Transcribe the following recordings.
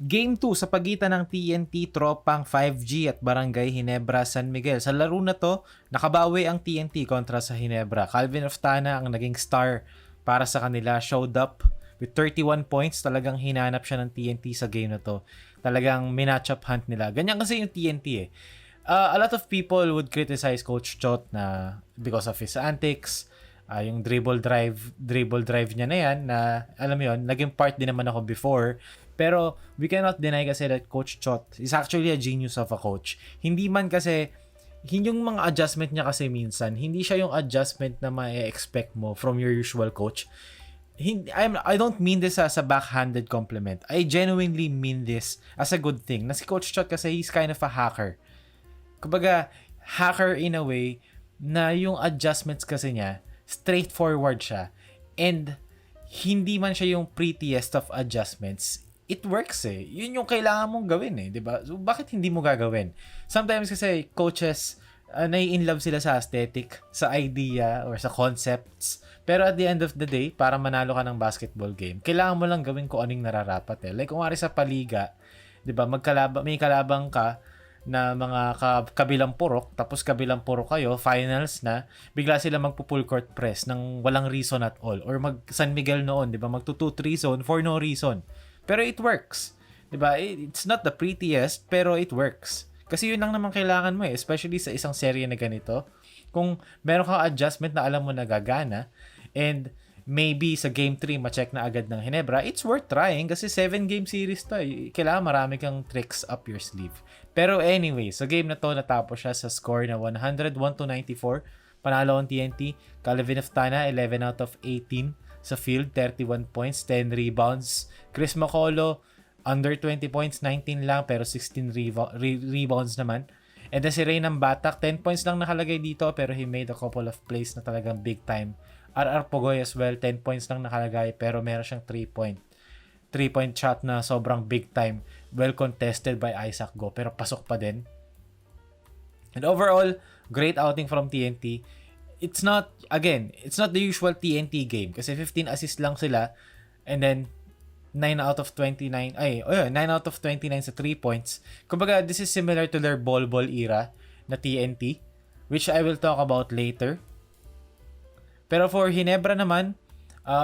Game 2 sa pagitan ng TNT, Tropang 5G at Barangay Ginebra San Miguel. Sa laro na to, nakabawi ang TNT kontra sa Ginebra. Calvin Oftana ang naging star para sa kanila. Showed up with 31 points. Talagang hinanap siya ng TNT sa game na to. Talagang minatchup hunt nila. Ganyan kasi yung TNT eh. A lot of people would criticize Coach Chot na because of his antics, yung dribble drive niya na yan na alam mo yun, naging part din naman ako before. Pero we cannot deny kasi that Coach Chot is actually a genius of a coach. Hindi man kasi yung mga adjustment niya kasi minsan, hindi siya yung adjustment na ma-expect mo from your usual coach. I don't mean this as a backhanded compliment. I genuinely mean this as a good thing. Na si Coach Chot kasi he's kind of a hacker. Kumbaga, hacker in a way na yung adjustments kasi niya, straightforward siya. And hindi man siya yung prettiest of adjustments. It works eh. Yun yung kailangan mong gawin eh, 'di ba? So bakit hindi mo gagawin? Sometimes kasi coaches nai-inlove sila sa aesthetic, sa idea or sa concepts. Pero at the end of the day, para manalo ka ng basketball game, kailangan mo lang gawin kung anong nararapat eh. Like kung sa paliga, 'di ba? May kalabang ka na mga kabilang purok, tapos kabilang purok kayo, finals na, bigla sila magpo-full court press ng walang reason at all. Or mag San Miguel noon, 'di ba? Magto 2-3 zone for no reason. Pero it works. 'Di ba? It's not the prettiest, pero it works. Kasi yun lang naman kailangan mo eh, especially sa isang serye na ganito. Kung meron kang adjustment na alam mo na gagana, and maybe sa game 3 ma-check na agad ng Ginebra, it's worth trying kasi 7-game series to eh. Kailangan marami kang tricks up your sleeve. Pero anyway, sa game na to natapos siya sa score na 101-94. Panalo ang TNT. Calvin Oftana, 11 out of 18 sa field, 31 points, 10 rebounds. Chris Macolo, under 20 points, 19 lang, pero 16 rebounds naman. And then si Reynan Batak, 10 points lang nakalagay dito, pero he made a couple of plays na talagang big time. RR Pogoy as well, 10 points lang nakalagay, pero meron siyang 3-point shot na sobrang big time. Well contested by Isaac Go, pero pasok pa din. And overall, great outing from TNT. It's not the usual TNT game kasi 15 assists lang sila and then 9 out of 29 sa 3 points. Kumbaga, this is similar to their ball era na TNT, which I will talk about later. Pero for Ginebra naman,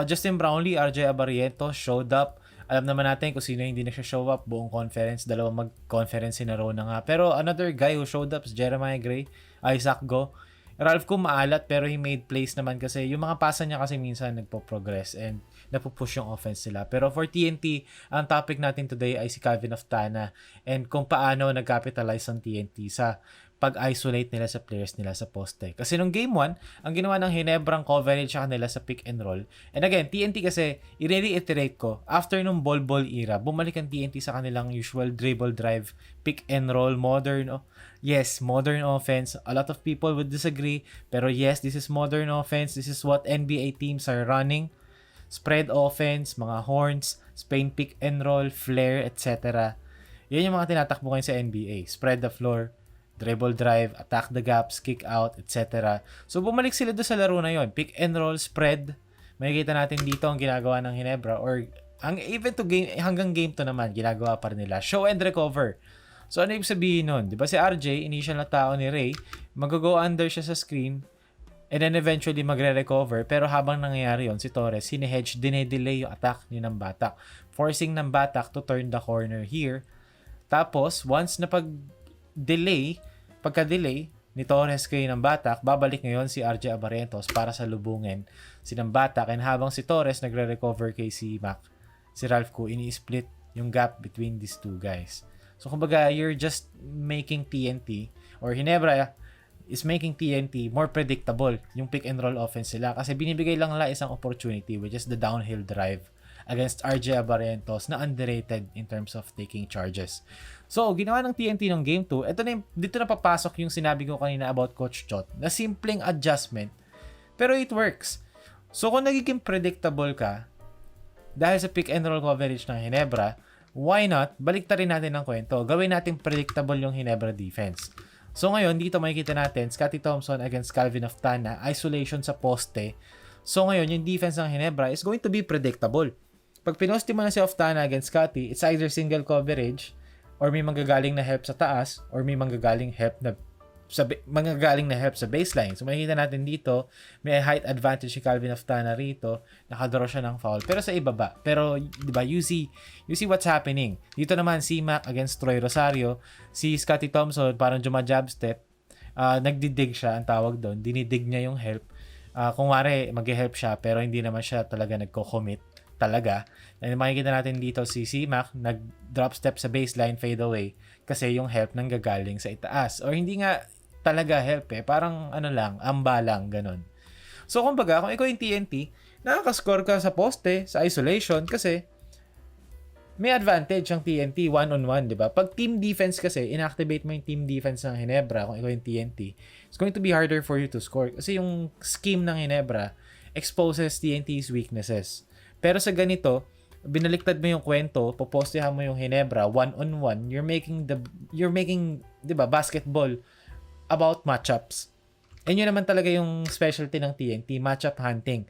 Justin Brownlee, RJ Abarientos showed up. Alam naman natin kung sino hindi show up buong conference. Dalawang mag-conference in a row na nga. Pero another guy who showed up is Jeremiah Gray, Isaac Go. Ralph Kung maalat pero he made plays naman kasi yung mga pasa niya kasi minsan nagpo-progress and napupush yung offense nila. Pero for TNT, ang topic natin today ay si Calvin Oftana and kung paano nag-capitalize ang TNT sa pag-isolate nila sa players nila sa poste. Kasi nung game 1, ang ginawa ng Ginebrang coverage sa kanila sa pick and roll. And again, TNT kasi, i-reiterate ko, after nung ball era, bumalik ang TNT sa kanilang usual dribble drive, pick and roll, modern offense. A lot of people would disagree, pero yes, this is modern offense. This is what NBA teams are running. Spread offense, mga horns, Spain pick and roll, flare, etc. Yan yung mga tinatakbo ngayon sa NBA. Spread the floor, dribble drive, attack the gaps, kick out, etc. So bumalik sila doon sa laro na yon. Pick and roll, spread. Makikita natin dito ang ginagawa ng Ginebra or even to game, hanggang game to naman, ginagawa pa rin nila. Show and recover. So ano ibig sabihin nun? Diba si RJ, initial na tao ni Ray, mag-go under siya sa screen and then eventually magre-recover. Pero habang nangyayari yon si Torres, sinihedge, dinedelay yung attack ni ng Batak. Forcing ng Batak to turn the corner here. Tapos, once na pagka-delay ni Torres kay ng Batak, babalik ngayon si RJ Abarientos para sa lubungin si ng Batak. And habang si Torres nagre-recover kay si Ralph Kung, ini-split yung gap between these two guys. So kumbaga, you're just making TNT or Ginebra is making TNT more predictable yung pick and roll offense sila kasi binibigay lang nila isang opportunity which is the downhill drive against RJ Abarientos na underrated in terms of taking charges. So, ginawa ng TNT ng Game 2, dito na papasok yung sinabi ko kanina about Coach Chot, na simpleng adjustment, pero it works. So, kung nagiging predictable ka, dahil sa pick and roll coverage ng Ginebra, why not, baliktarin natin ang kwento, gawin natin predictable yung Ginebra defense. So, ngayon, dito makikita natin, Scottie Thompson against Calvin Oftana, isolation sa poste. So, ngayon, yung defense ng Ginebra is going to be predictable. pag pinosti mo na si Oftana against Scotty, it's either single coverage, or may manggagaling na help sa taas, or may manggagaling help sa baseline. So makikita natin dito, may height advantage si Calvin Oftana rito, nakadraw siya ng foul. Pero sa ibaba. Pero, di ba, you see what's happening. Dito naman, si Mac against Troy Rosario, si Scotty Thompson, parang jumajab step, nagdidig siya, ang tawag doon, dinidig niya yung help. Kung wari, mag-help siya, pero hindi naman siya talaga nagko-commit talaga. And makikita natin dito si C-Mac nag-drop step sa baseline, fade away, kasi yung help nang gagaling sa itaas. Or hindi nga talaga help parang ano lang, amba lang, ganun. So kumbaga, kung ikaw yung TNT, nakaka-score ka sa poste, sa isolation, kasi may advantage ang TNT one-on-one, di ba? Pag team defense kasi, inactivate mo yung team defense ng Ginebra, kung ikaw yung TNT, it's going to be harder for you to score. Kasi yung scheme ng Ginebra exposes TNT's weaknesses. Pero sa ganito, binaliktad mo yung kwento, popostehan mo yung Ginebra one-on-one, you're making, di ba, basketball about matchups. And yun naman talaga yung specialty ng TNT, matchup hunting.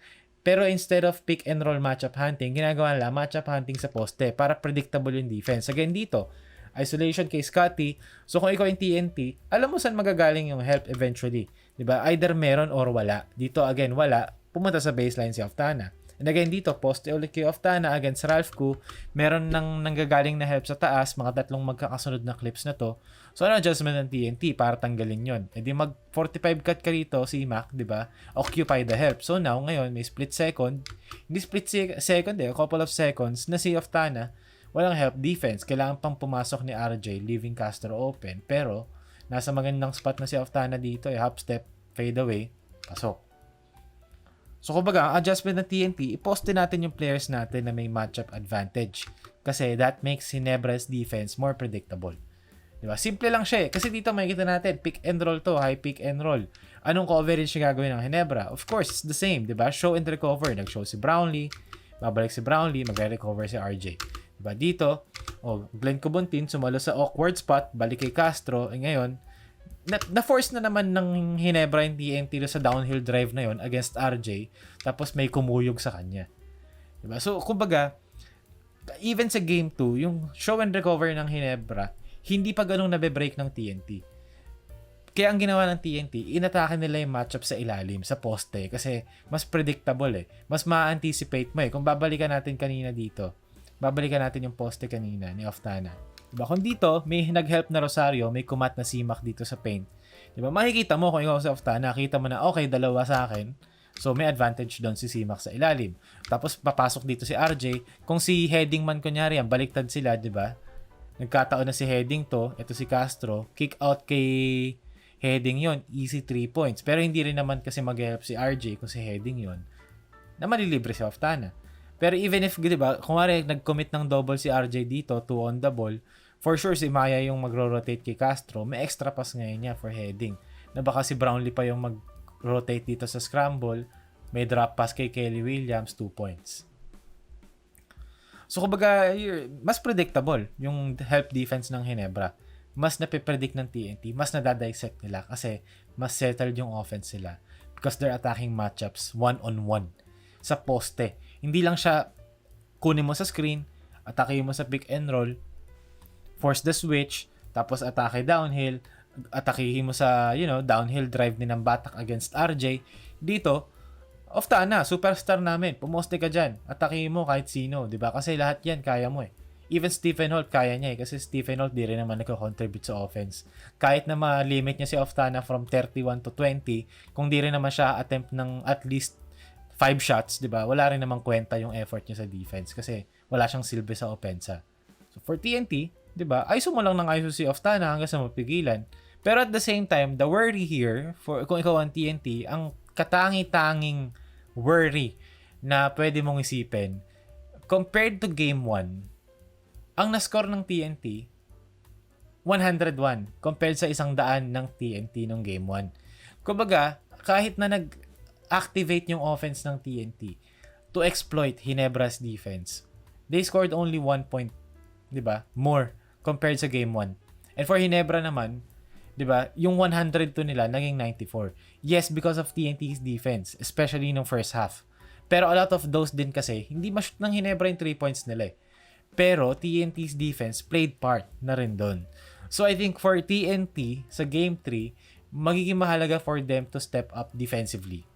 Pero instead of pick and roll matchup hunting, ginagawa nila matchup hunting sa poste para predictable yung defense. Again dito, isolation kay Scotty. So kung ikaw yung TNT, alam mo saan magagaling yung help eventually. Diba? Either meron or wala. Dito again, wala. Pumunta sa baseline si Oftana. And again dito, poste ulit kay Oftana against Ralph Koo. Meron nang nanggagaling na help sa taas, mga tatlong magkakasunod na clips na to. So ano adjustment ng TNT para tanggalin yon? E di mag 45 cut ka rito si Mac, di ba? Occupy the help. So now, ngayon, may split second. Hindi split second a couple of seconds na si Oftana, walang help defense. Kailangan pang pumasok ni RJ, leaving Castro open. Pero, nasa magandang spot na si Oftana dito, hop step, fade away, pasok. So kumbaga, ang adjustment ng TNT, iposte natin yung players natin na may matchup advantage. Kasi that makes Ginebra's defense more predictable. Diba? Simple lang siya Kasi dito makikita natin, pick and roll to, high pick and roll. Anong coverage yung gagawin ng Ginebra? Of course, it's the same, diba? Show and recover. Nag-show si Brownlee, babalik si Brownlee, magre-recover si RJ. Diba? Dito, Glenn Cobontin, sumalo sa awkward spot, balik kay Castro, ngayon, na-force na naman ng Ginebra yung TNT sa downhill drive na yon against RJ, tapos may kumuyog sa kanya. Diba? So, kumbaga, even sa game 2, yung show and recover ng Ginebra, hindi pa ganun nabe-break ng TNT. Kaya ang ginawa ng TNT, inatake nila yung matchup sa ilalim, sa poste, kasi mas predictable Mas ma-anticipate mo Kung babalikan natin kanina dito, babalikan natin yung poste kanina ni Oftana. Diba? Kung dito, may nag-help na Rosario, may kumat na C-Mac dito sa paint. Diba? Makikita mo kung ikaw sa Oftana, nakita mo na, okay, dalawa sa akin. So, may advantage doon si C-Mac sa ilalim. Tapos, papasok dito si RJ. Kung si Heading man, kunyari, baliktad sila, diba? Nagkataon na si Heading to, ito si Castro, kick out kay Heading yon, easy 3 points. Pero hindi rin naman kasi mag-help si RJ kung si Heading yon, na malilibre si Oftana. Pero even if, diba, kung nag-commit ng double si RJ dito, 2 on the ball, for sure si Maya yung magro-rotate kay Castro, may extra pass ngayon niya for Heading. Na baka si Brownlee pa yung mag-rotate dito sa scramble, may drop pass kay Kelly Williams, 2 points. So, kumbaga, mas predictable yung help defense ng Ginebra. Mas napipredict ng TNT, mas nadadissect nila kasi mas settled yung offense sila because they're attacking matchups one-on-one sa poste. Hindi lang siya kunin mo sa screen, atake mo sa pick and roll, force the switch, tapos atake downhill, atakihin mo sa, downhill drive din ng Batak against RJ. Dito, Oftana, superstar namin. Pumoste ka dyan. Atakihin mo kahit sino. Diba? Kasi lahat yan, kaya mo Even Stephen Holt, kaya niya Kasi Stephen Holt, di rin naman nagko-contribute sa offense. Kahit na ma-limit niya si Oftana from 31 to 20, kung di rin naman siya attempt ng at least 5 shots, diba? Wala rin namang kwenta yung effort niya sa defense kasi wala siyang silbi sa opensa. So, for TNT, diba? ISO mo lang ng ISO si Oftana hanggang sa mapigilan. Pero at the same time, the worry here, kung ikaw ang TNT, ang katangi-tanging worry na pwede mong isipin, compared to Game 1, ang na-score ng TNT, 101 compared sa 100 ng TNT ng Game 1. Kumbaga, kahit na nag-activate yung offense ng TNT to exploit Ginebra's defense, they scored only 1 point, diba? More compared sa Game 1. And for Ginebra naman, diba, yung 102 nila naging 94. Yes, because of TNT's defense, especially nung first half. Pero a lot of those din kasi, hindi ma-shoot ng Hinebra yung 3 points nila eh. Pero TNT's defense played part na rin doon. So I think for TNT sa Game 3, magiging mahalaga for them to step up defensively.